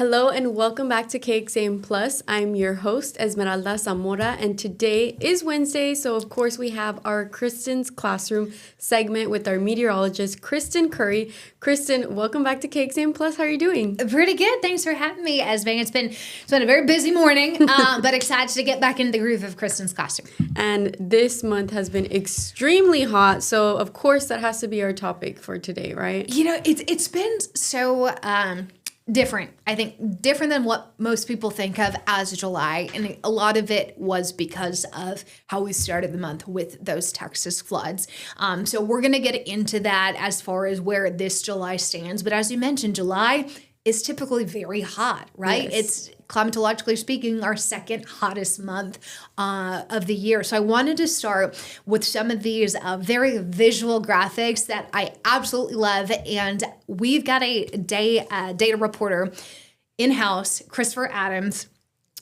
Hello and welcome back to KXAM Plus. I'm your host, Esmeralda Zamora, and today is Wednesday, so of course we have our Kristen's Classroom segment with our meteorologist, Kristen Currie. Kristen, welcome back to KXAM Plus. How are you doing? Pretty good. Thanks for having me, Esme. It's been a very busy morning, but excited to get back into the groove of Kristen's Classroom. And this month has been extremely hot, so of course that has to be our topic for today, right? You know, it's been so different. I think different than what most people think of as July. And a lot of it was because of how we started the month with those Texas floods. So we're going to get into that as far as where this July stands. But as you mentioned, July is typically very hot, right? Yes. It's climatologically speaking, our second hottest month of the year. So I wanted to start with some of these very visual graphics that I absolutely love. And we've got a data reporter in-house, Christopher Adams.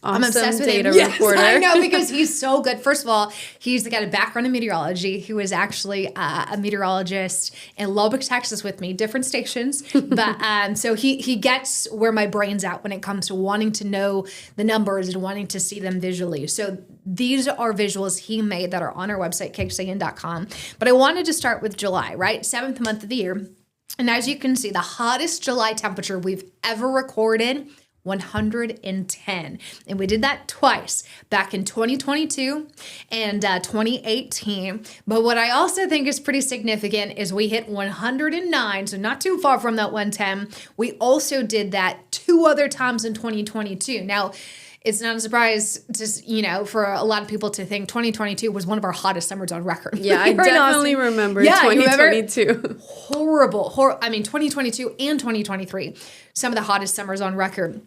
Awesome. I'm obsessed with data him. reporter. Yes, I know, because he's so good. First of all, he's got a background in meteorology. He was actually a meteorologist in Lubbock, Texas with me, different stations. But so he gets where my brain's at when it comes to wanting to know the numbers and wanting to see them visually. So these are visuals he made that are on our website, kxan.com. But I wanted to start with July, right? 7th month of the year. And as you can see, the hottest July temperature we've ever recorded, 110. And we did that twice, back in 2022 and 2018. But what I also think is pretty significant is we hit 109, so not too far from that 110. We also did that two other times in 2022. Now, it's not a surprise to, for a lot of people to think 2022 was one of our hottest summers on record. Yeah, I definitely remember 2022. Horrible. I mean, 2022 and 2023, some of the hottest summers on record.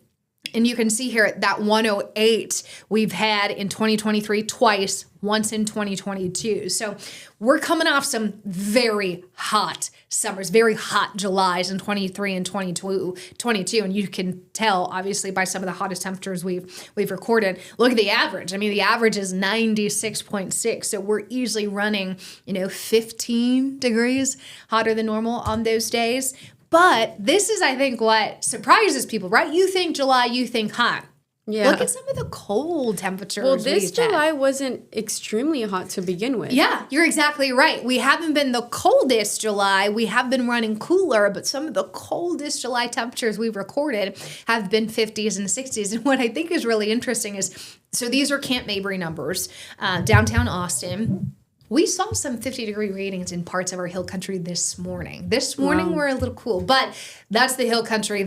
And you can see here that 108 we've had in 2023 twice, once in 2022. So we're coming off some very hot summers, very hot Julys in 23 and 22. And you can tell, obviously, by some of the hottest temperatures we've recorded. Look at the average. I mean, the average is 96.6. So we're easily running, 15 degrees hotter than normal on those days. But this is, I think, what surprises people, right? You think July, you think hot. Yeah. Look at some of the cold temperatures. Well, this July wasn't extremely hot to begin with. Yeah, you're exactly right. We haven't been the coldest July. We have been running cooler, but some of the coldest July temperatures we've recorded have been 50s and 60s. And what I think is really interesting is, so these are Camp Mabry numbers, downtown Austin. We saw some 50-degree readings in parts of our hill country this morning. This morning we're a little cool, but that's the hill country.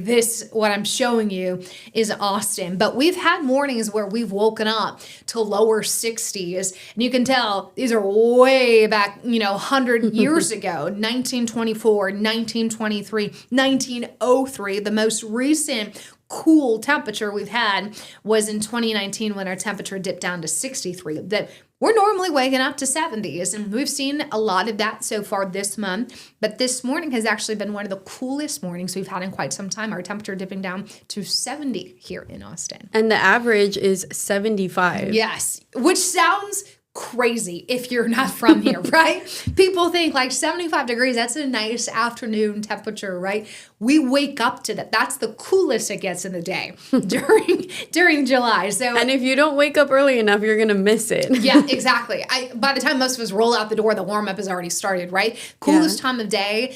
What I'm showing you is Austin. But we've had mornings where we've woken up to lower 60s. And you can tell these are way back, 100 years ago, 1924, 1923, 1903. The most recent cool temperature we've had was in 2019 when our temperature dipped down to 63. That we're normally waking up to 70s, and we've seen a lot of that so far this month. But this morning has actually been one of the coolest mornings we've had in quite some time. Our temperature dipping down to 70 here in Austin. And the average is 75. Yes, which sounds crazy if you're not from here, right? People think like 75 degrees, that's a nice afternoon temperature, right? We wake up to that. That's the coolest it gets in the day during July. So, and if you don't wake up early enough, you're going to miss it. Yeah, exactly. By the time most of us roll out the door, the warm up has already started, right? Coolest time of day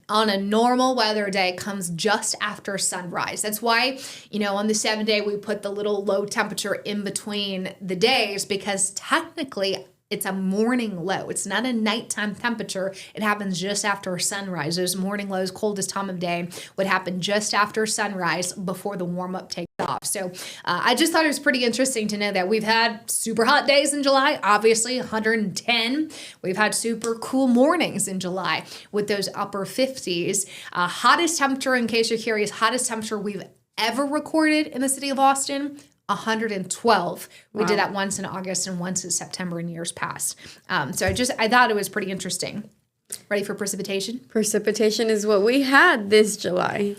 on a normal weather day comes just after sunrise. That's why, on the 7th day, we put the little low temperature in between the days, because technically it's a morning low. It's not a nighttime temperature. It happens just after sunrise. Those morning lows, coldest time of day, would happen just after sunrise before the warm up takes off. So I just thought it was pretty interesting to know that we've had super hot days in July, obviously 110. We've had super cool mornings in July with those upper 50s. Hottest temperature, in case you're curious, hottest temperature we've ever recorded in the city of Austin, 112. We did that once in August and once in September in years past. So I thought it was pretty interesting. Ready for precipitation? Precipitation is what we had this July.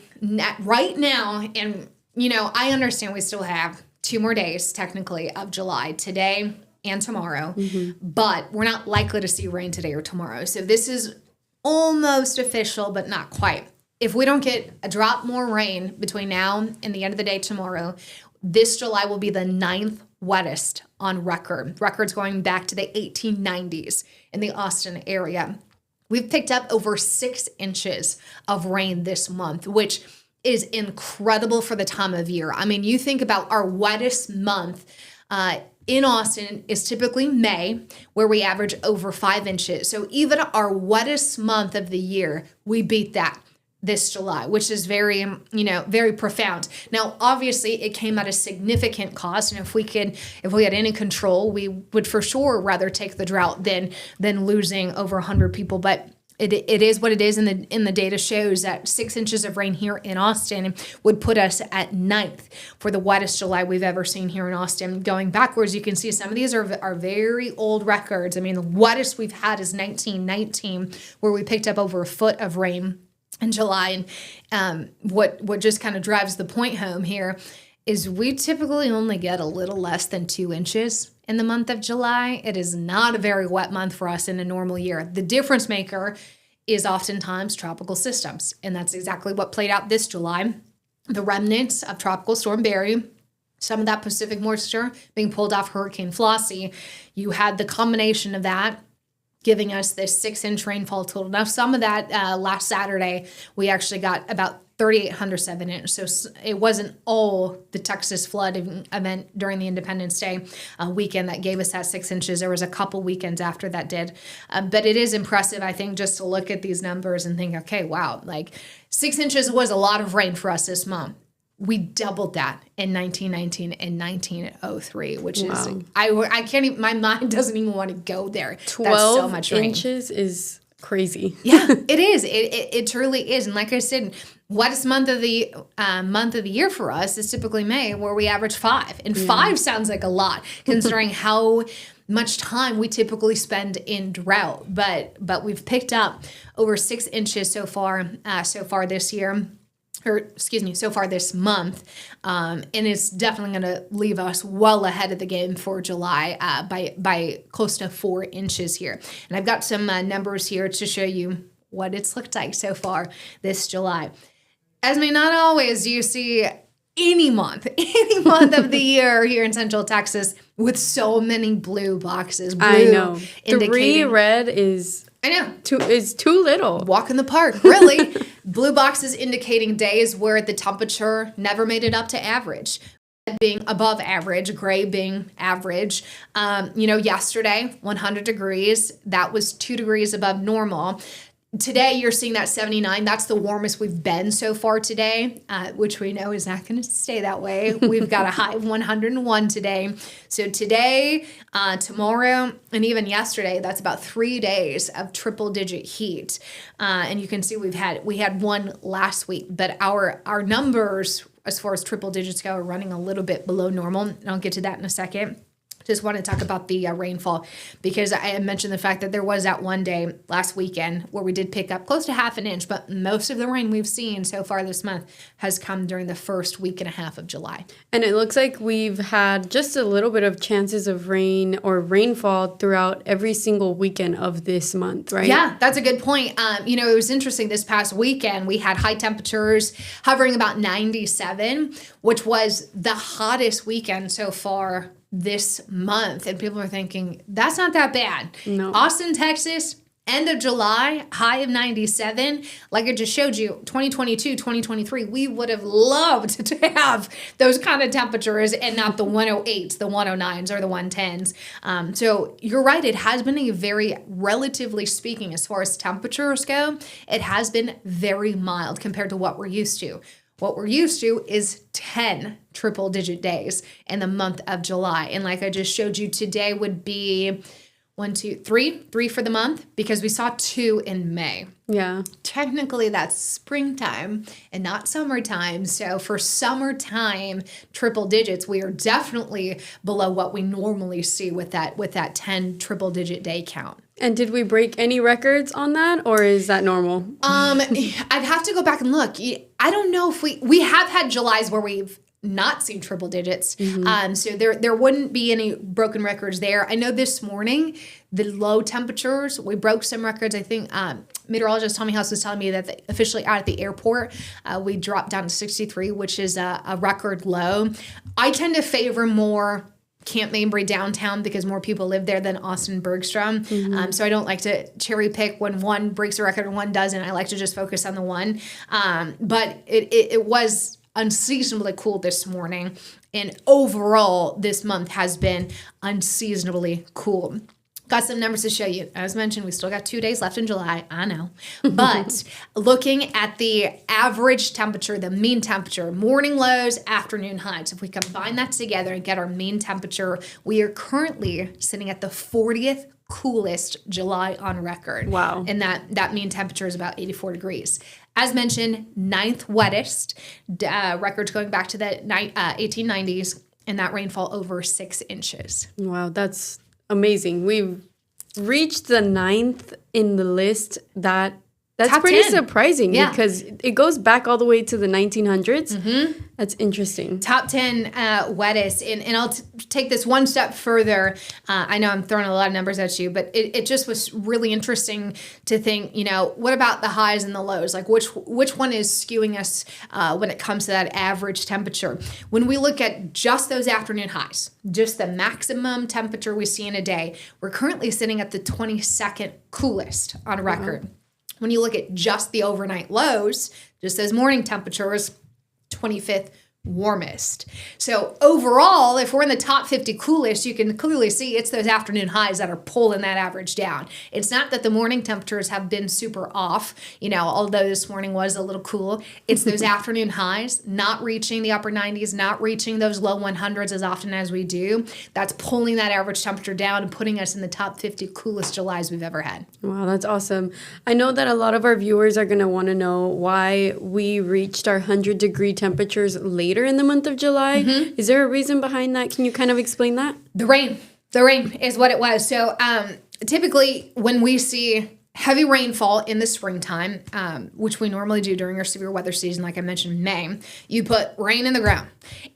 Right now, and I understand we still have 2 more days technically of July, today and tomorrow, but we're not likely to see rain today or tomorrow. So this is almost official, but not quite. if we don't get a drop more rain between now and the end of the day tomorrow, this July will be the 9th wettest on record. Records going back to the 1890s in the Austin area. We've picked up over 6 inches of rain this month, which is incredible for the time of year. I mean, you think about our wettest month in Austin is typically May, where we average over 5 inches. So even our wettest month of the year, we beat that this July, which is very, very profound. Now, obviously, it came at a significant cost, and if we had any control, we would for sure rather take the drought than losing over 100 people. But it is what it is, and the data shows that 6 inches of rain here in Austin would put us at 9th for the wettest July we've ever seen here in Austin. Going backwards, you can see some of these are very old records. I mean, the wettest we've had is 1919, where we picked up over a foot of rain in July. And what just kind of drives the point home here is we typically only get a little less than 2 inches in the month of July. It is not a very wet month for us in a normal year. The difference maker is oftentimes tropical systems, and that's exactly what played out this July. The remnants of Tropical Storm Barry, some of that Pacific moisture being pulled off Hurricane Flossie. You had the combination of that giving us this 6-inch rainfall total. Now, some of that last Saturday, we actually got about 3,807 inches. So it wasn't all the Texas flood event during the Independence Day weekend that gave us that 6 inches. There was a couple weekends after that did. But it is impressive, I think, just to look at these numbers and think, okay, wow, like 6 inches was a lot of rain for us this month. We doubled that in 1919 and 1903, which is, I can't even, my mind doesn't even want to go there. 12 That's so much rain. inches is crazy. Yeah, it is. It truly is. And like I said, wettest month of the year for us is typically May, where we average 5. And 5 sounds like a lot, considering how much time we typically spend in drought. But we've picked up over 6 inches so far this year. So far this month, and it's definitely going to leave us well ahead of the game for July by close to 4 inches here. And I've got some numbers here to show you what it's looked like so far this July. As may not always do you see any month of the year here in Central Texas with so many blue boxes. Blue I know. 3 red is... I know. It's too little. Walk in the park, really. Blue boxes indicating days where the temperature never made it up to average. Red being above average, gray being average. Yesterday, 100 degrees. That was 2 degrees above normal. Today, you're seeing that 79. That's the warmest we've been so far today, which we know is not going to stay that way. We've got a high of 101 today. So today, tomorrow, and even yesterday, that's about 3 days of triple-digit heat. And you can see we had one last week, but our numbers as far as triple digits go are running a little bit below normal. And I'll get to that in a second. Just want to talk about the rainfall, because I mentioned the fact that there was that one day last weekend where we did pick up close to half an inch, but most of the rain we've seen so far this month has come during the first week and a half of July. And it looks like we've had just a little bit of chances of rain or rainfall throughout every single weekend of this month, right? Yeah, that's a good point. It was interesting this past weekend. We had high temperatures hovering about 97, which was the hottest weekend so far this month, and people are thinking that's not that bad. No. Austin, Texas, end of July, high of 97. Like I just showed you, 2022, 2023, we would have loved to have those kind of temperatures and not the 108s, the 109s, or the 110s. So you're right, it has been a very, relatively speaking, as far as temperatures go, it has been very mild compared to what we're used to. What we're used to is 10 triple-digit days in the month of July. And like I just showed you, today would be 1, 2, 3. 3 for the month, because we saw 2 in May. Yeah. Technically, that's springtime and not summertime. So for summertime triple digits, we are definitely below what we normally see with that 10 triple-digit day count. And did we break any records on that, or is that normal? I'd have to go back and look. I don't know if we have had Julys where we've not seen triple digits. So there wouldn't be any broken records there. I know this morning, the low temperatures, we broke some records. I think meteorologist Tommy House was telling me that officially out at the airport, we dropped down to 63, which is a record low. I tend to favor more Camp Mabry downtown because more people live there than Austin Bergstrom. So I don't like to cherry pick when one breaks a record and one doesn't. I like to just focus on the one. But it was unseasonably cool this morning. And overall, this month has been unseasonably cool. Got some numbers to show you. As mentioned, we still got 2 days left in July. I know. But looking at the average temperature, the mean temperature, morning lows, afternoon highs, if we combine that together and get our mean temperature, we are currently sitting at the 40th coolest July on record. Wow. And that mean temperature is about 84 degrees. As mentioned, 9th wettest, records going back to the 1890s, and that rainfall over 6 inches. Wow, that's amazing. We've reached the 9th in the list. That's Top pretty 10. surprising because it goes back all the way to the 1900s. That's interesting. Top 10 wettest. And I'll take this one step further. I know I'm throwing a lot of numbers at you, but it just was really interesting to think, what about the highs and the lows? Like which one is skewing us when it comes to that average temperature? When we look at just those afternoon highs, just the maximum temperature we see in a day, we're currently sitting at the 22nd coolest on record. When you look at just the overnight lows, just those morning temperatures, 25th warmest. So overall, if we're in the top 50 coolest, you can clearly see it's those afternoon highs that are pulling that average down. It's not that the morning temperatures have been super off, although this morning was a little cool. It's those afternoon highs not reaching the upper 90s, not reaching those low 100s as often as we do. That's pulling that average temperature down and putting us in the top 50 coolest Julys we've ever had. Wow, that's awesome. I know that a lot of our viewers are going to want to know why we reached our 100-degree temperatures later in the month of July. Is there a reason behind that? Can you kind of explain that? The rain is what it was. So typically when we see heavy rainfall in the springtime, which we normally do during our severe weather season, like I mentioned, May, you put rain in the ground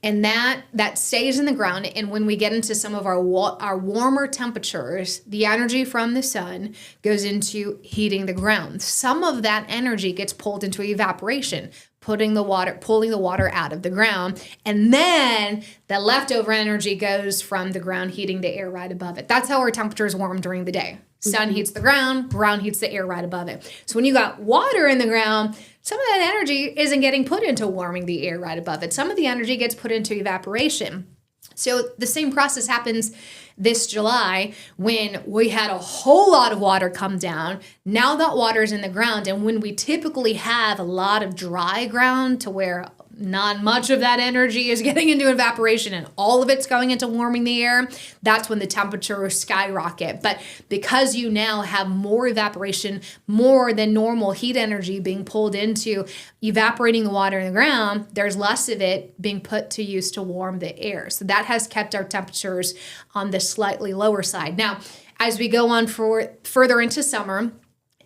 and that stays in the ground. And when we get into some of our warmer temperatures, the energy from the sun goes into heating the ground. Some of that energy gets pulled into evaporation, pulling the water out of the ground. And then the leftover energy goes from the ground heating the air right above it. That's how our temperatures warm during the day. Sun heats the ground heats the air right above it. So when you got water in the ground, some of that energy isn't getting put into warming the air right above it. Some of the energy gets put into evaporation. So the same process happens this July when we had a whole lot of water come down. Now that water's in the ground, and when we typically have a lot of dry ground to where not much of that energy is getting into evaporation and all of it's going into warming the air, that's when the temperatures skyrocket. But because you now have more evaporation, more than normal heat energy being pulled into evaporating the water in the ground, there's less of it being put to use to warm the air. So that has kept our temperatures on the slightly lower side. Now, as we go on further into summer,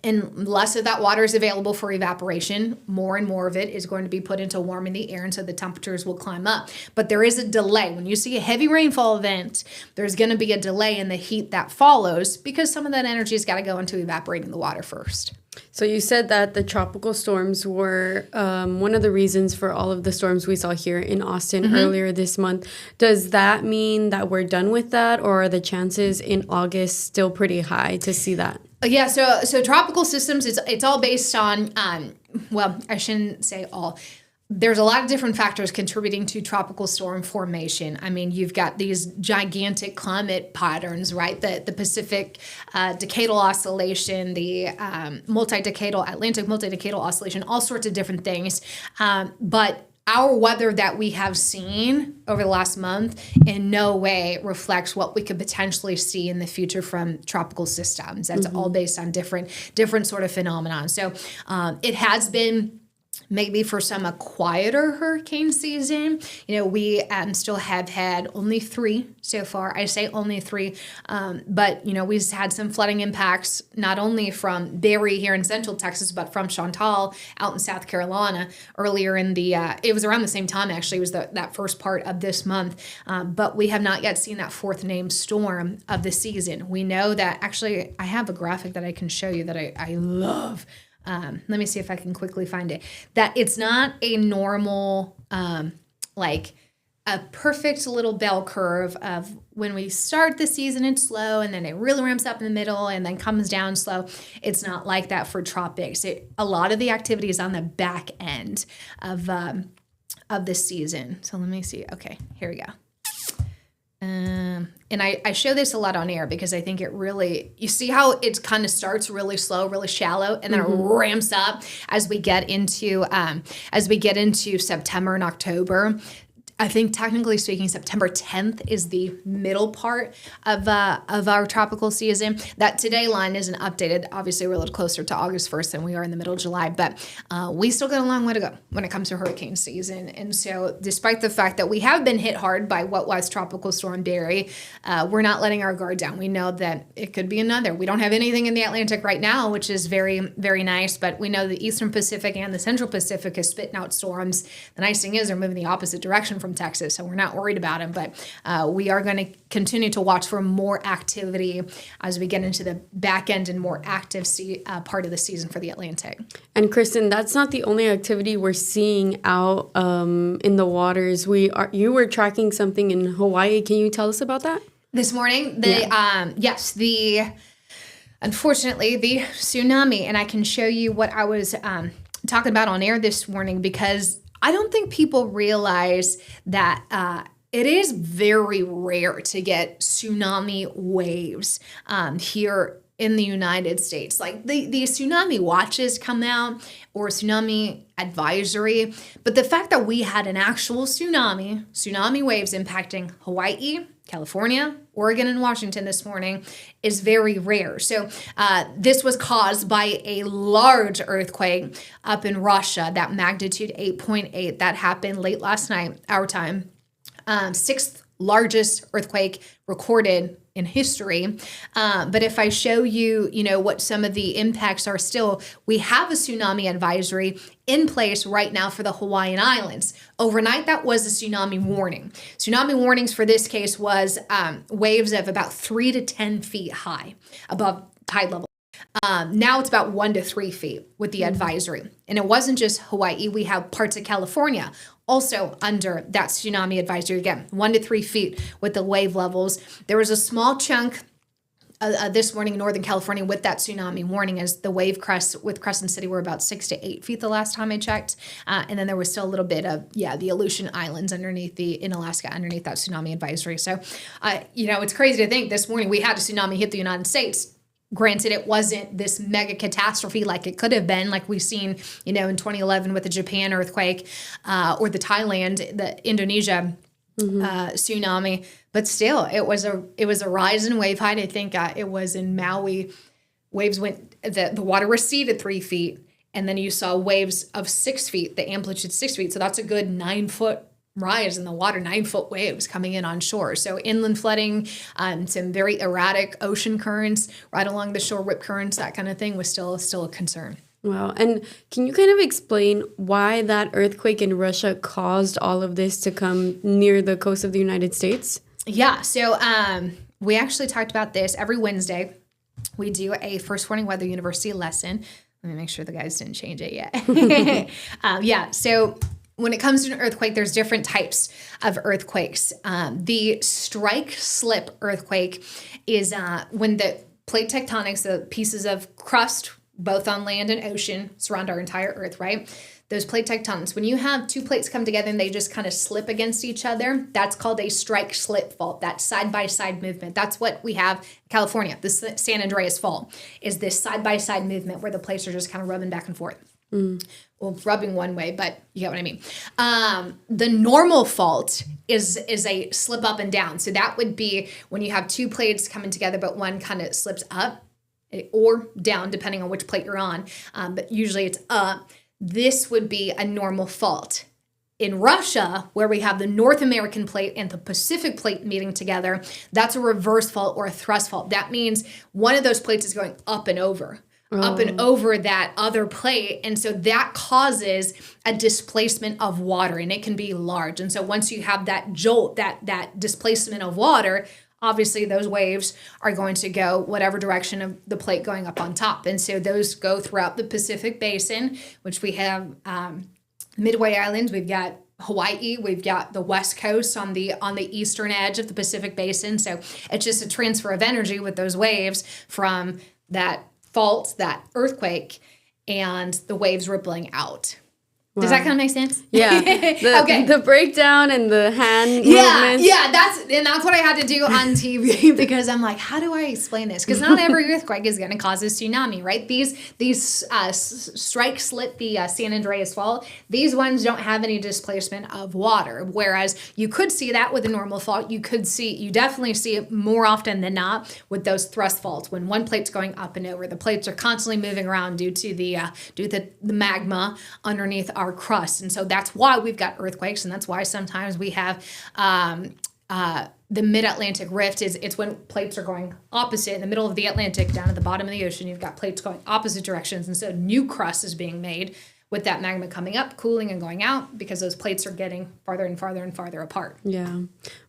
and less of that water is available for evaporation, more and more of it is going to be put into warming the air, and so the temperatures will climb up. But there is a delay. When you see a heavy rainfall event, there's going to be a delay in the heat that follows because some of that energy has got to go into evaporating the water first. So you said that the tropical storms were one of the reasons for all of the storms we saw here in Austin earlier this month. Does that mean that we're done with that, or are the chances in August still pretty high to see that? Yeah, so tropical systems, it's all based on, well, I shouldn't say all. There's a lot of different factors contributing to tropical storm formation. I mean, you've got these gigantic climate patterns, right? The Pacific decadal oscillation, the Atlantic multi-decadal oscillation, all sorts of different things. But our weather that we have seen over the last month in no way reflects what we could potentially see in the future from tropical systems. That's all based on different sort of phenomenon. So it has been maybe for some a quieter hurricane season. We still have had only 3 so far. I say only 3, but we've had some flooding impacts not only from Barry here in Central Texas, but from Chantal out in South Carolina earlier in the. It was around the same time actually. It was that first part of this month, but we have not yet seen that 4th named storm of the season. We know that actually. I have a graphic that I can show you that I love. Let me see if I can quickly find it. That it's not a normal, like a perfect little bell curve of when we start the season, it's slow and then it really ramps up in the middle and then comes down slow. It's not like that for tropics. A lot of the activity is on the back end of the season. So let me see. Okay, here we go. And I show this a lot on air because I think it really, you see how it kind of starts really slow, really shallow, and then it ramps up as we get into September and October. I think technically speaking, September 10th is the middle part of our tropical season. That today line isn't updated. Obviously, we're a little closer to August 1st than we are in the middle of July, but we still got a long way to go when it comes to hurricane season. And so despite the fact that we have been hit hard by what was Tropical Storm Barry, we're not letting our guard down. We know that it could be another. We don't have anything in the Atlantic right now, which is very, very nice, but we know the Eastern Pacific and the Central Pacific is spitting out storms. The nice thing is they're moving the opposite direction from Texas, so we're not worried about them, but we are going to continue to watch for more activity as we get into the back end and more active part of the season for the Atlantic. And Kristen, that's not the only activity we're seeing out in the waters. You were tracking something in Hawaii. Can you tell us about that? This morning, unfortunately, the tsunami, and I can show you what I was talking about on air this morning because I don't think people realize that it is very rare to get tsunami waves here in the United States. Like the tsunami watches come out or tsunami advisory, but the fact that we had an actual tsunami waves impacting Hawaii, California, Oregon, and Washington this morning is very rare. So this was caused by a large earthquake up in Russia, that magnitude 8.8 that happened late last night, our time. 6th largest earthquake recorded in history. But if I show you, what some of the impacts are still, we have a tsunami advisory in place right now for the Hawaiian Islands. Overnight, that was a tsunami warning. Tsunami warnings for this case was waves of about 3 to 10 feet high above tide level. Now it's about 1 to 3 feet with the advisory. And it wasn't just Hawaii. We have parts of California also under that tsunami advisory. Again, 1 to 3 feet with the wave levels. There was a small chunk this morning in Northern California with that tsunami warning as the wave crests with Crescent City were about 6 to 8 feet the last time I checked. And then there was still a little bit of, the Aleutian Islands in Alaska underneath that tsunami advisory. So, it's crazy to think this morning we had a tsunami hit the United States. Granted, it wasn't this mega catastrophe like it could have been, like we've seen, in 2011 with the Japan earthquake or the Indonesia tsunami. But still, it was a rise in wave height. I think it was in Maui. Waves the water receded 3 feet, and then you saw waves of 6 feet, the amplitude 6 feet. So that's a good 9-foot rise in the water, 9-foot waves coming in on shore. So inland flooding, some very erratic ocean currents right along the shore, rip currents, that kind of thing was still a concern. Wow. And can you kind of explain why that earthquake in Russia caused all of this to come near the coast of the United States? Yeah. So we actually talked about this every Wednesday. We do a First Warning Weather University lesson. Let me make sure the guys didn't change it yet. So when it comes to an earthquake, there's different types of earthquakes. The strike-slip earthquake is when the plate tectonics, the pieces of crust, both on land and ocean, surround our entire Earth, right? Those plate tectonics, when you have two plates come together and they just kind of slip against each other, that's called a strike-slip fault, that side-by-side movement. That's what we have in California. The San Andreas Fault is this side-by-side movement where the plates are just kind of rubbing back and forth. Well, rubbing one way, but you get what I mean. The normal fault is a slip up and down. So that would be when you have two plates coming together, but one kind of slips up or down, depending on which plate you're on. But usually it's up. this would be a normal fault. In Russia, where we have the North American plate and the Pacific plate meeting together, that's a reverse fault or a thrust fault. That means one of those plates is going up and over that other plate. And so that causes a displacement of water, and it can be large. And so once you have that jolt, that displacement of water, obviously those waves are going to go whatever direction of the plate going up on top. And so those go throughout the Pacific Basin, which we have Midway Islands, we've got Hawaii, we've got the West Coast on the eastern edge of the Pacific Basin. So it's just a transfer of energy with those waves from that fault, that earthquake, and the waves rippling out. Wow. Does that kind of make sense? Yeah. The breakdown and the hand movements. Yeah, that's what I had to do on TV because I'm like, how do I explain this? Because not every earthquake is going to cause a tsunami, right? These strike slip the San Andreas Fault. These ones don't have any displacement of water, whereas you could see that with a normal fault. You definitely see it more often than not with those thrust faults when one plate's going up and over. The plates are constantly moving around due to the magma underneath our crust. And so that's why we've got earthquakes, and that's why sometimes we have the mid-Atlantic rift. It's when plates are going opposite in the middle of the Atlantic down at the bottom of the ocean. You've got plates going opposite directions, and so new crust is being made with that magma coming up, cooling, and going out because those plates are getting farther and farther and farther apart. Yeah.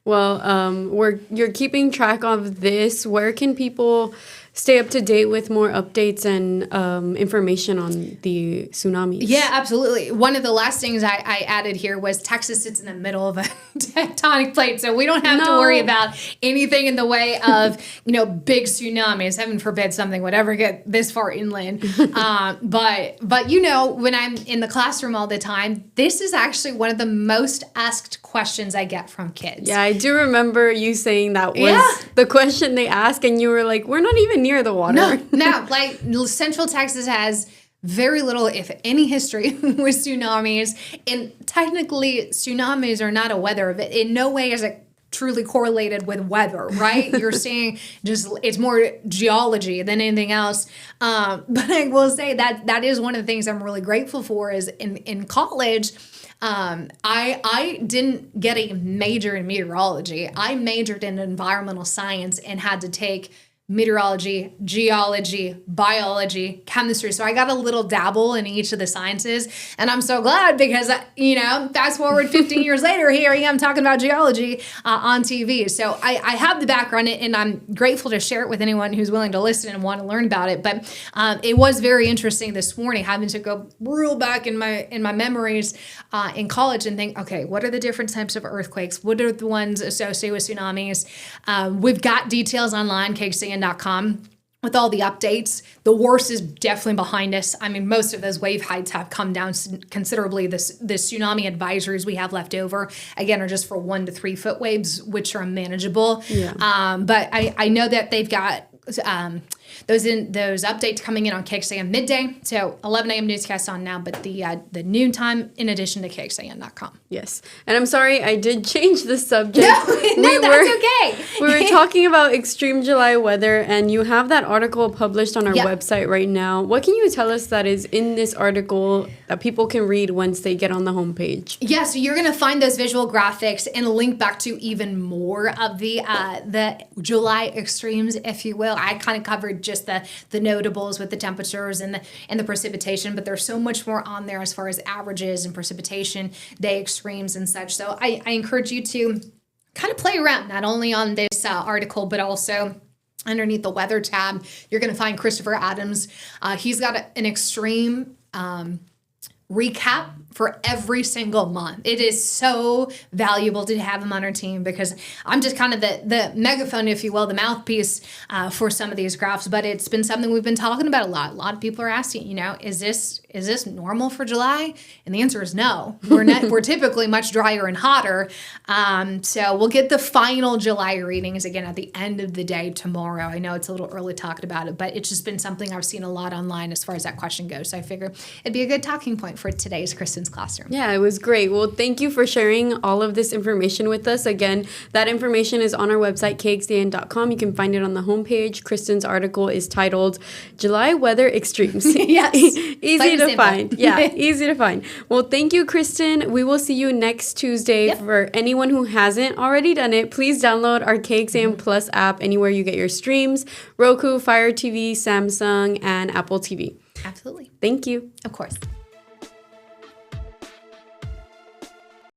Well, you're keeping track of this. Where can people stay up to date with more updates and information on the tsunamis? Yeah, absolutely. One of the last things I added here was Texas sits in the middle of a tectonic plate, so we don't have to worry about anything in the way of big tsunamis. Heaven forbid something would ever get this far inland. But when I'm in the classroom all the time, this is actually one of the most asked questions I get from kids. Yeah, I do remember you saying that was the question they ask, and you were like, we're not even near the water. No, like Central Texas has very little, if any, history with tsunamis. And technically, tsunamis are not a weather event. In no way is it truly correlated with weather, right? You're seeing it's more geology than anything else. But I will say that is one of the things I'm really grateful for is in college, I didn't get a major in meteorology. I majored in environmental science and had to take meteorology, geology, biology, chemistry. So I got a little dabble in each of the sciences. And I'm so glad because, fast forward 15 years later, here I am talking about geology on TV. So I have the background and I'm grateful to share it with anyone who's willing to listen and want to learn about it. But it was very interesting this morning having to go real back in my memories in college and think, okay, what are the different types of earthquakes? What are the ones associated with tsunamis? We've got details online, KCN.com, with all the updates. The worst is definitely behind us. I mean, most of those wave heights have come down considerably. The tsunami advisories we have left over, again, are just for 1 to 3 foot waves, which are manageable. Yeah. But I know that they've got those updates coming in on KXAN midday. So 11 a.m. newscast on now, but the noontime in addition to KXAN.com. Yes. And I'm sorry, I did change the subject. No, that's okay. We were talking about extreme July weather, and you have that article published on our website right now. What can you tell us that is in this article that people can read once they get on the homepage? Yeah, so you're going to find those visual graphics and a link back to even more of the July extremes, if you will. I kind of covered just the notables with the temperatures and the precipitation, but there's so much more on there as far as averages and precipitation, day extremes and such. So I encourage you to kind of play around, not only on this article, but also underneath the weather tab. You're going to find Christopher Adams. He's got an extreme recap for every single month. It is so valuable to have him on our team because I'm just kind of the megaphone, if you will, the mouthpiece for some of these graphs. But it's been something we've been talking about a lot. A lot of people are asking, is this normal for July? And the answer is no. We're typically much drier and hotter. So we'll get the final July readings again at the end of the day tomorrow. I know it's a little early talking about it, but it's just been something I've seen a lot online as far as that question goes. So I figure it'd be a good talking point for today's Kristen's Classroom. Yeah, it was great. Well, thank you for sharing all of this information with us. Again, that information is on our website, kxdn.com. You can find it on the homepage. Kristen's article is titled July Weather Extremes. Yes. Easy to simple. find. Yeah, easy to find. Well, thank you, Kristen. We will see you next Tuesday. Yep. For anyone who hasn't already done it, please download our KXAM Plus app anywhere you get your streams: Roku, Fire TV, Samsung, and Apple TV. Absolutely. Thank you. Of course.